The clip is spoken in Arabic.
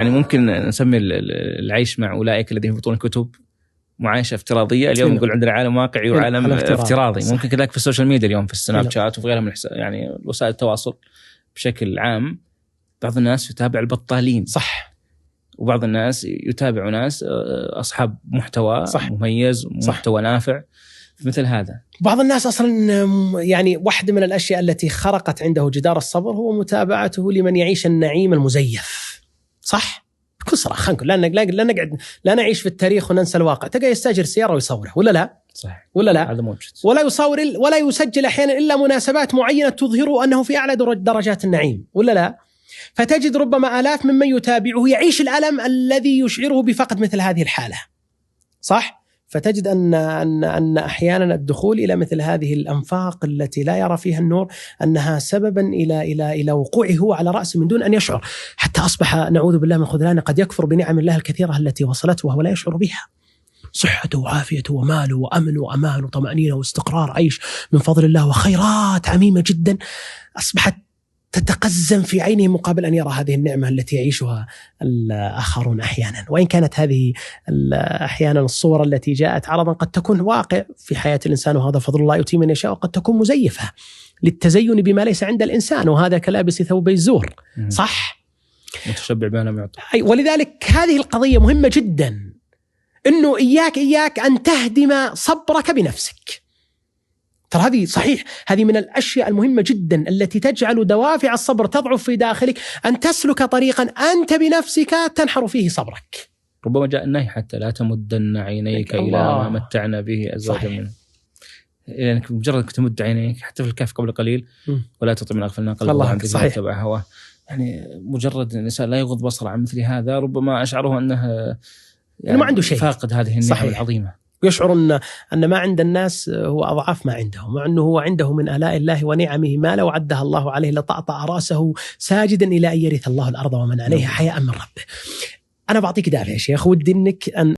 يعني ممكن نسمي العيش مع أولئك الذين يهبطون الكتب معايشة افتراضية. اليوم نقول عندنا عالم واقعي وعالم افتراضي. ممكن كذلك في السوشيال ميديا اليوم في السناب شات وفي غيرها من يعني وسائل التواصل بشكل عام. بعض الناس يتابع البطالين صح، وبعض الناس يتابع ناس أصحاب محتوى صح. مميز محتوى نافع مثل هذا. بعض الناس أصلا يعني واحدة من الأشياء التي خرقت عنده جدار الصبر هو متابعته لمن يعيش النعيم المزيف. صح؟ بكل صراحة خلينا نقول لا نقعد لا نعيش في التاريخ وننسى الواقع. تلقى يستأجر سيارة ويصوره ولا لا؟ صح ولا لا؟ هذا موجود. ولا يصور ولا يسجل أحيانا إلا مناسبات معينة تظهر أنه في أعلى درجات النعيم ولا لا؟ فتجد ربما آلاف ممن يتابعه يعيش الألم الذي يشعره بفقد مثل هذه الحالة. صح؟ فتجد أن أحيانا الدخول إلى مثل هذه الأنفاق التي لا يرى فيها النور أنها سببا إلى وقوعه هو على رأسه من دون أن يشعر، حتى أصبح نعوذ بالله من خذلان قد يكفر بنعم الله الكثيرة التي وصلته وهو لا يشعر بها. صحته وعافيته وماله وأمن وأمان وطمأنينة واستقرار عيش من فضل الله وخيرات عميمة جدا أصبحت تتقزم في عينه مقابل أن يرى هذه النعمة التي يعيشها الآخرون أحيانا. وإن كانت هذه أحيانا الصور التي جاءت عرضا قد تكون واقع في حياة الإنسان، وهذا فضل الله يؤتيه من يشاء، وقد تكون مزيفة للتزين بما ليس عند الإنسان، وهذا كلابس ثوبي الزور. صح؟ متشبع بما لم يعطى. ولذلك هذه القضية مهمة جدا، إنه إياك أن تهدم صبرك بنفسك. ترى هذه صحيح، هذه من الأشياء المهمة جدا التي تجعل دوافع الصبر تضعف في داخلك، أن تسلك طريقا أنت بنفسك تنحر فيه صبرك. ربما جاء النهي حتى لا تمدن عينيك إلى ما متعنا به أزواجا منه، لأنك مجرد تمد عينيك حتى في الكهف قبل قليل ولا تطع من أغفلنا قلبه عن ذكر تبع هواه. يعني مجرد الإنسان لا يغض بصره عن مثل هذا ربما أشعره أنه يعني ما عنده شيء، فاقد هذه النعمة العظيمة، ويشعر أن ما عند الناس هو أضعاف ما عنده، مع أنه هو عنده من آلاء الله ونعمه ما لو عدها الله عليه لطأطأ رأسه ساجدا إلى أن يرث الله الأرض ومن عليها حياء من ربه. أنا بعطيك دافع يا شيخ، ودي أنك أن